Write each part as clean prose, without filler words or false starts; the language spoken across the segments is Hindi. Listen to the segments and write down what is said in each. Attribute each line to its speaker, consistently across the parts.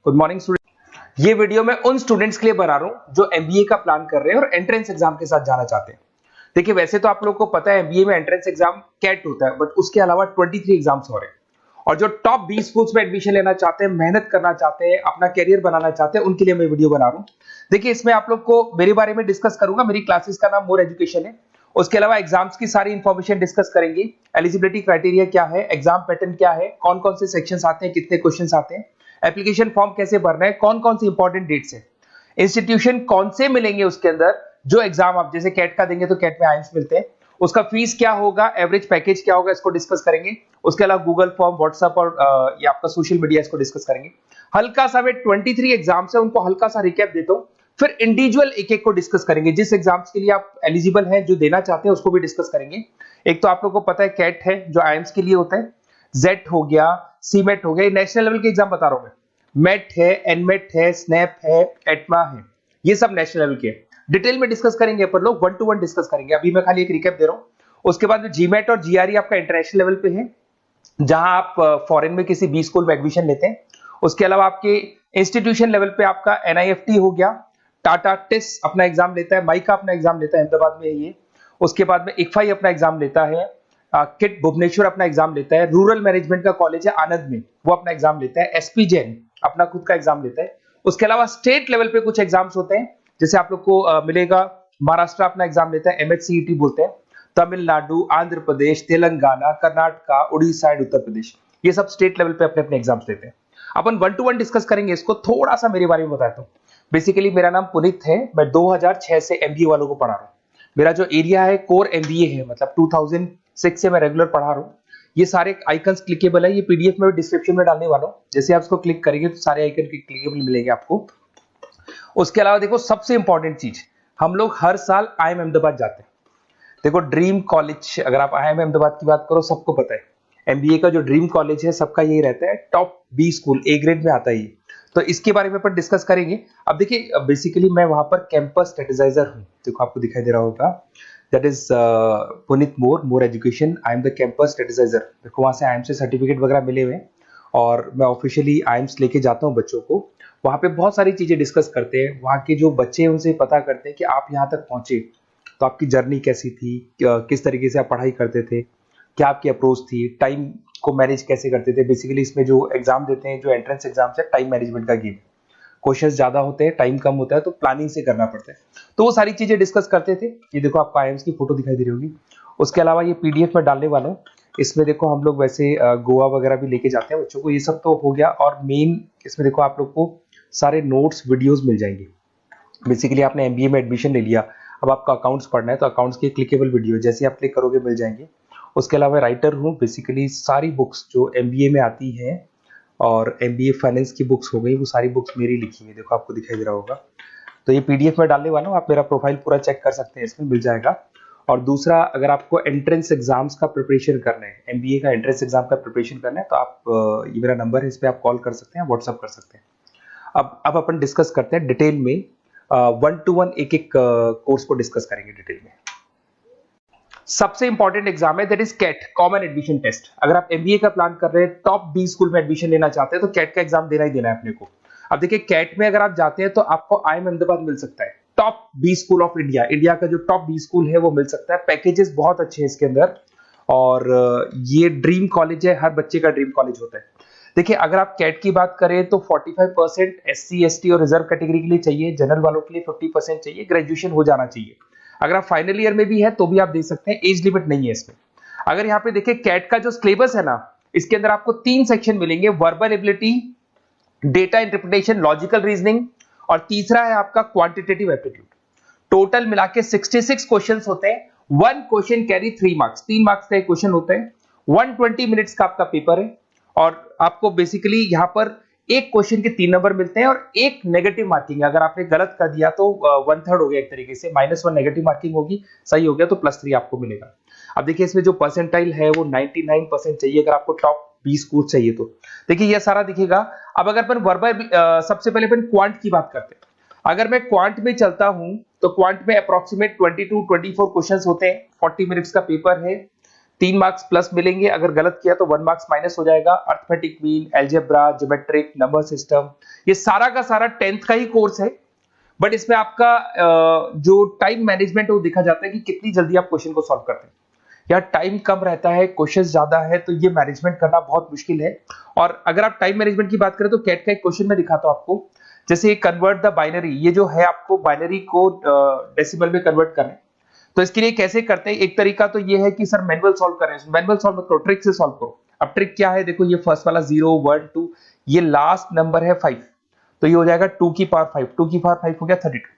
Speaker 1: Good morning student. ये वीडियो मैं उन स्टूडेंट्स के लिए बना रहा हूं जो एमबीए का प्लान कर रहे हैं और एंट्रेंस एग्जाम के साथ जाना चाहते हैं। देखिए, वैसे तो आप लोगों को पता है एमबीए में एंट्रेंस एग्जाम कैट होता है, बट उसके अलावा 23 एग्जाम्स हो रहे हैं। और जो टॉप 20 स्कूल्स में एडमिशन लेना चाहते हैं, मेहनत करना चाहते हैं, अपना कैरियर बनाना चाहते हैं, उनके लिए मैं वीडियो बना रहा हूं। देखिए, इसमें आप लोग को मेरे बारे में डिस्कस करूंगा। मेरी क्लासेस का नाम मोर एजुकेशन है। उसके अलावा एग्जाम्स की सारी इंफॉर्मेशन डिस्कस करेंगे। एलिजिबिलिटी क्राइटेरिया क्या है, एग्जाम पैटर्न क्या है, कौन कौन से सेक्शंस आते हैं, कितने क्वेश्चंस आते हैं, एप्लीकेशन फॉर्म कैसे भरना है, कौन कौन सी इंपॉर्टेंट डेट्स है, इंस्टीट्यूशन कौन से मिलेंगे उसके अंदर, जो एग्जाम आप जैसे कैट का देंगे तो कैट में आइम्स मिलते हैं, उसका फीस क्या होगा, एवरेज पैकेज क्या होगा, इसको डिस्कस करेंगे। उसके अलावा गूगल फॉर्म, व्हाट्सएप और ये आपका सोशल मीडिया, इसको डिस्कस करेंगे। हल्का सा वे 23 एग्जाम्स है, उनको हल्का सा रिकैप देता हूं, फिर इंडिविजुअल एक एक को डिस्कस करेंगे। जिस एग्जाम्स के लिए आप एलिजिबल हैं, जो देना चाहते हैं, उसको भी डिस्कस करेंगे। एक तो आप लोगों को पता है कैट है जो आइम्स के लिए होता है, जेट हो गया, सीमेट हो गया, नेशनल लेवल के एग्जाम बता रहा हूं मैं। मेट है, एनमेट है, स्नैप है, एटमा है, ये सब नेशनल लेवल के। डिटेल में डिस्कस करेंगे अपन लोग, 1 to 1 डिस्कस करेंगे। अभी मैं खाली एक रिकैप दे रहा हूं। उसके बाद में जीमेट और जीआरई आपका इंटरनेशनल लेवल पे है, जहां आप फॉरेन में किसी बी स्कूल में एडमिशन लेते हैं। उसके अलावा आपके इंस्टीट्यूशन लेवल पे आपका एनआईएफटी हो गया, टाटा टिस अपना एग्जाम लेता है, माइका अपना एग्जाम लेता है, अहमदाबाद में है ये। उसके बाद में इक्फाई अपना एग्जाम लेता है, किट भुवनेश्वर अपना एग्जाम लेता है, रूरल मैनेजमेंट का कॉलेज है आनंद में, वो अपना एग्जाम लेता है, एसपी जैन अपना खुद का एग्जाम लेता है। उसके अलावा स्टेट लेवल पे कुछ एग्जाम्स होते हैं, जैसे आप लोग को मिलेगा, महाराष्ट्र अपना एग्जाम लेता है, एमएचसीईटी बोलते हैं, तमिलनाडु, आंध्र प्रदेश, तेलंगाना, कर्नाटका, उड़ीसा एंड उत्तर प्रदेश, ये सब स्टेट लेवल पे अपने अपने एग्जाम्स लेते हैं। अपन 1 to 1 डिस्कस करेंगे इसको। थोड़ा सा मेरे बारे में बताता हूँ। बेसिकली मेरा नाम पुनीत है, मैं 2006 से एमबीए वालों को पढ़ा रहा हूँ। मेरा जो एरिया है कोर एमबीए है, मतलब 2006 से मैं रेगुलर पढ़ा रहा हूँ। ये सारे आइकन्स क्लिकेबल है, ये पीडीएफ में डिस्क्रिप्शन में डालने वाला हूँ। जैसे आप इसको क्लिक करेंगे तो सारे आइकन क्लिकेबल मिलेंगे आपको। उसके अलावा देखो, सबसे इंपॉर्टेंट चीज, हम लोग हर साल आईएम अहमदाबाद जाते हैं। देखो, ड्रीम कॉलेज, अगर आप आईएम अहमदाबाद की बात करो, सबको पता है एमबीए का जो ड्रीम कॉलेज है सबका यही रहता है, top B school, A grade में आता है ये। तो इसके बारे में अपन डिस्कस करेंगे। अब देखिए, बेसिकली मैं वहां पर कैंपस स्ट्रेटेजाइजर हूँ। देखो, आपको दिखाई दे रहा होगा, that is Puneet more education, I am the campus strategizer. देखो, वहां से आईएम से सर्टिफिकेट वगैरह मिले हुए हैं और मैं ऑफिशियली आईएम्स लेके जाता हूँ बच्चों को। वहां पे बहुत सारी चीजें डिस्कस करते हैं, वहां के जो बच्चे हैं उनसे पता करते हैं कि आप यहाँ तक पहुंचे तो आपकी जर्नी कैसी थी, किस तरीके से आप पढ़ाई करते थे, क्या आपकी अप्रोच थी, टाइम को मैनेज कैसे करते थे। बेसिकली इसमें जो एग्जाम देते हैं, जो एंट्रेंस एग्जाम है, टाइम मैनेजमेंट का गेम। क्वेश्चंस ज्यादा होते हैं, टाइम कम होता है, तो प्लानिंग से करना पड़ता है। तो वो सारी चीजें डिस्कस करते थे। ये देखो, आपको आईएम्स की फोटो दिखाई दे रही होगी। उसके अलावा ये पीडीएफ में डालने वाला हूँ। इसमें देखो, हम लोग वैसे गोवा वगैरह भी लेके जाते हैं बच्चों को। ये सब तो हो गया। और मेन इसमें देखो, आप लोग को सारे नोट्स, वीडियोस मिल जाएंगे। बेसिकली आपने एमबीए में एडमिशन ले लिया, अब आपका अकाउंट्स पढ़ना है, तो अकाउंट्स की क्लिकेबल वीडियो जैसे आप क्लिक करोगे मिल जाएंगे। उसके अलावा राइटर हूँ, बेसिकली सारी बुक्स जो एमबीए में आती हैं और एमबीए फाइनेंस की बुक्स हो गई, वो सारी बुक्स मेरी लिखी है। देखो, आपको दिखाई दे रहा होगा। तो ये पीडीएफ में डालने वाला हूँ, आप मेरा प्रोफाइल पूरा चेक कर सकते हैं, इसमें मिल जाएगा। और दूसरा, अगर आपको एंट्रेंस एग्जाम्स का प्रिपरेशन करना है, एमबीए का एंट्रेंस एग्जाम का प्रिपरेशन करना है, तो आप ये मेरा नंबर है, इस पर आप कॉल कर सकते हैं, व्हाट्सअप कर सकते हैं। अब अपन डिस्कस करते हैं डिटेल में, 1 to 1 एक एक कोर्स को डिस्कस करेंगे डिटेल में। सबसे इंपॉर्टेंट एग्जाम है, that is CAT, common admission test. अगर आप एमबीए का प्लान कर रहे हैं, टॉप बी स्कूल में एडमिशन लेना चाहते हैं, तो कैट का एग्जाम देना ही देना है अपने को। अब देखिए, कैट में अगर आप जाते हैं तो आपको आईएम अहमदाबाद मिल सकता है, top B school of India, India का जो टॉप बी स्कूल है वो मिल सकता है। पैकेजेस बहुत अच्छे हैं इसके अंदर, और ये ड्रीम कॉलेज है, हर बच्चे का ड्रीम कॉलेज होता है। देखिए, अगर आप कैट की बात करें तो 45% एससी एसटी और रिजर्व कैटेगरी के लिए चाहिए, जनरल वालों के लिए 50% चाहिए, ग्रेजुएशन हो जाना चाहिए। अगर आप फाइनल ईयर में भी है तो भी आप दे सकते हैं, एज लिमिट नहीं है इसमें। अगर यहाँ पे देखिए, कैट का जो सिलेबस है ना, इसके अंदर आपको 3 सेक्शन मिलेंगे, verbal ability, data interpretation, logical reasoning, और तीसरा है आपका क्वांटिटेटिव एप्टीट्यूड। टोटल मिला के 66 क्वेश्चंस होते हैं। 1 क्वेश्चन कैरी 3 मार्क्स, 3 मार्क्स का एक क्वेश्चन होता है। 120 मिनट्स का आपका पेपर है, और आपको बेसिकली यहाँ पर एक क्वेश्चन के 3 नंबर मिलते हैं और एक नेगेटिव मार्किंग है। अगर आपने गलत कर दिया तो 1/3 हो गया एक तरीके से, -1 नेगेटिव मार्किंग होगी, सही हो गया तो +3 आपको मिलेगा। अब देखिए, इसमें जो परसेंटाइल है वो 99% चाहिए, अगर आपको टॉप 20 स्कोर चाहिए तो। देखिए, ये सारा दिखेगा। अब अगर अपन वर्बल, सबसे पहले अपन क्वांट की बात करते हैं। अगर मैं क्वांट में चलता हूं तो क्वांट में अप्रोक्सीमेट 22-24 क्वेश्चंस होते हैं, 40 मिनट्स का पेपर है, 3 मार्क्स प्लस मिलेंगे, अगर गलत किया तो 1 मार्क्स माइनस हो जाएगा। Arithmetic mean, algebra, geometric, number system, ये सारा का सारा 10th का ही कोर्स है, बट इसमें आपका जो टाइम मैनेजमेंट है वो देखा जाता है कि कितनी जल्दी आप क्वेश्चन को सॉल्व करते हैं। या टाइम कम रहता है, क्वेश्चन ज्यादा है, तो ये मैनेजमेंट करना बहुत मुश्किल है। और अगर आप टाइम मैनेजमेंट की बात करें तो कैट का एक क्वेश्चन मैं दिखाता हूं आपको। जैसे कन्वर्ट द बाइनरी, ये जो है आपको बाइनरी को डेसिमल में कन्वर्ट करना है, तो इसके लिए कैसे करते हैं? एक तरीका तो ये है कि सर मैनुअल सॉल्व करें, मैनुअल सॉल्व मत करो, ट्रिक से सॉल्व करो। अब ट्रिक क्या है? देखो, ये फर्स्ट वाला 0 1 2, ये लास्ट नंबर है 5, तो ये हो जाएगा 2 की पावर 5, 2 की पावर 5 हो गया 32।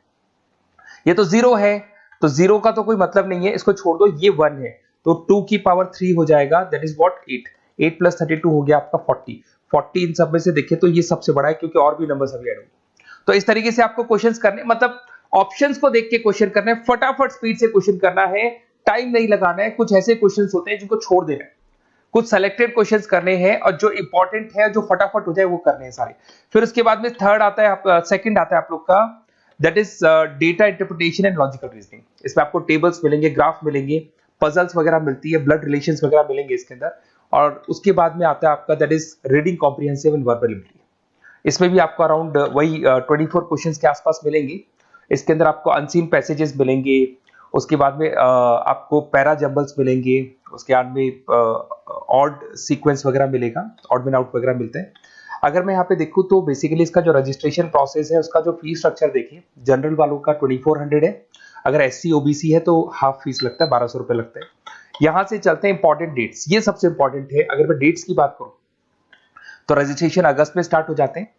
Speaker 1: ये तो 0 है, तो 0 का तो कोई मतलब नहीं है, इसको छोड़ दो, ये 1 है, तो 2 की पावर 3 हो जाएगा, दैट इज व्हाट 8। 8 प्लस 32 हो गया आपका 40। 40 इन सब में से देखें तो ये सबसे बड़ा है, क्योंकि और भी नंबर अभी ऐड होंगे। तो इस तरीके से आपको क्वेश्चंस करने, मतलब ऑप्शंस को देख के क्वेश्चन करना है, फटाफट स्पीड से क्वेश्चन करना है, टाइम नहीं लगाना है। कुछ ऐसे क्वेश्चंस होते हैं जिनको छोड़ देना है, कुछ सेलेक्टेड क्वेश्चंस करने हैं, और जो इंपॉर्टेंट है, जो फटाफट हो जाए, वो करने हैं सारे। फिर उसके बाद में थर्ड आता है, सेकंड आता है आप लोग का, that is data interpretation and logical reasoning. इसमें आपको टेबल्स मिलेंगे, ग्राफ मिलेंगे, पजल्स वगैरह मिलती है, ब्लड रिलेशंस वगैरह मिलेंगे इसके अंदर। और उसके बाद में आता है आपका that is reading comprehensive and verbal ability. इसमें भी आपको अराउंड वही 24 क्वेश्चंस के आसपास मिलेंगे। इसके अंदर आपको अनसीन पैसेजेस मिलेंगे, उसके बाद में आपको पैरा जंबल्स मिलेंगे, उसके बाद में ऑड सीक्वेंस वगैरह मिलेगा, ऑड मैन आउट वगैरह मिलते हैं। अगर मैं यहाँ पे देखूँ तो बेसिकली इसका जो रजिस्ट्रेशन प्रोसेस है, उसका जो फीस स्ट्रक्चर देखिए, जनरल वालों का 2400 है, अगर SC OBC है तो हाफ फीस लगता है, 1200 रुपए लगता है। यहाँ से चलते हैं इंपॉर्टेंट डेट्स, ये सबसे इंपॉर्टेंट है। अगर मैं डेट्स की बात करूँ तो रजिस्ट्रेशन अगस्त में स्टार्ट हो जाते हैं,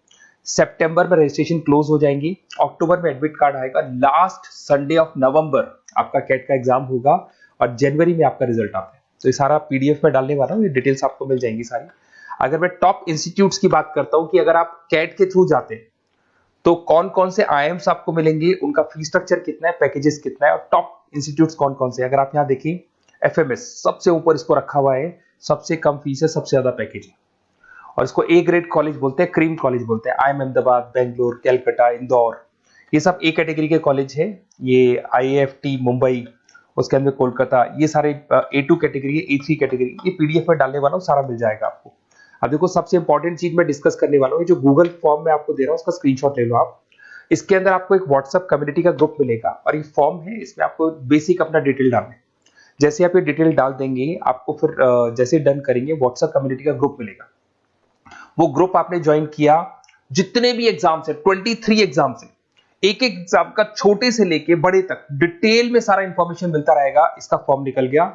Speaker 1: सितंबर में रजिस्ट्रेशन क्लोज हो जाएंगी, अक्टूबर में एडमिट कार्ड आएगा, लास्ट संडे ऑफ नवंबर आपका कैट का एग्जाम होगा, और जनवरी में आपका रिजल्ट आता है। तो ये सारा PDF में डालने वाला हूँ, ये डिटेल्स आपको मिल जाएंगी सारी। अगर मैं टॉप इंस्टीट्यूट्स की बात करता हूँ कि अगर आप कैट के थ्रू जाते हैं तो कौन कौन से IIMs आपको मिलेंगे, उनका फीस स्ट्रक्चर कितना है, पैकेजेस कितना है, और टॉप इंस्टीट्यूट्स कौन कौन से। अगर आप यहाँ देखिए, FMS सबसे ऊपर इसको रखा हुआ है, सबसे कम फीस है, सबसे ज्यादा पैकेज है, और इसको A ग्रेड कॉलेज बोलते हैं, क्रीम कॉलेज बोलते हैं। IIM अहमदाबाद, बेंगलोर, कलकत्ता, इंदौर, ये सब A कैटेगरी के कॉलेज है। ये IIFT मुंबई, उसके अंदर कोलकाता, ये सारे A2 कैटेगरी है, A3 कैटेगरी। ये PDF में डालने वाला हूँ, सारा मिल जाएगा आपको। अब देखो, सबसे इंपॉर्टेंट चीज मैं डिस्कस करने वाला हूँ, जो गूगल फॉर्म में आपको दे रहा हूँ, उसका स्क्रीनशॉट ले लो आप। इसके अंदर आपको एक व्हाट्सएप कम्युनिटी का ग्रुप मिलेगा, और ये फॉर्म है, इसमें आपको बेसिक अपना डिटेल डालना है। जैसे आप ये डिटेल डाल देंगे, आपको फिर जैसे डन करेंगे, व्हाट्सएप कम्युनिटी का ग्रुप मिलेगा। वो ग्रुप आपने ज्वाइन किया, जितने भी एग्जाम्स है, 23 एग्जाम्स है, एक एक एग्जाम का छोटे से लेके बड़े तक डिटेल में सारा इंफॉर्मेशन मिलता रहेगा। इसका फॉर्म निकल गया,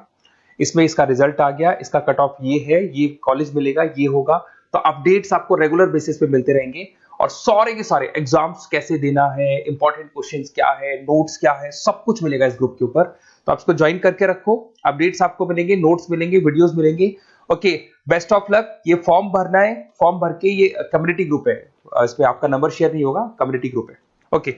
Speaker 1: इसमें इसका रिजल्ट आ गया, इसका कट ऑफ ये है, ये कॉलेज मिलेगा, ये होगा। तो अपडेट्स आपको रेगुलर बेसिस पे मिलते रहेंगे, और सारे के सारे एग्जाम्स कैसे देना है, इंपॉर्टेंट क्वेश्चंस क्या है, नोट्स क्या है, सब कुछ मिलेगा इस ग्रुप के ऊपर। तो आप इसको ज्वाइन करके रखो, अपडेट्स आपको मिलेंगे, नोट्स मिलेंगे, वीडियोस मिलेंगे। Okay, best of luck. ये फॉर्म भरना है, फॉर्म भर के, ये कम्युनिटी ग्रुप है, इसमें आपका नंबर शेयर नहीं होगा, कम्युनिटी ग्रुप है। ओके।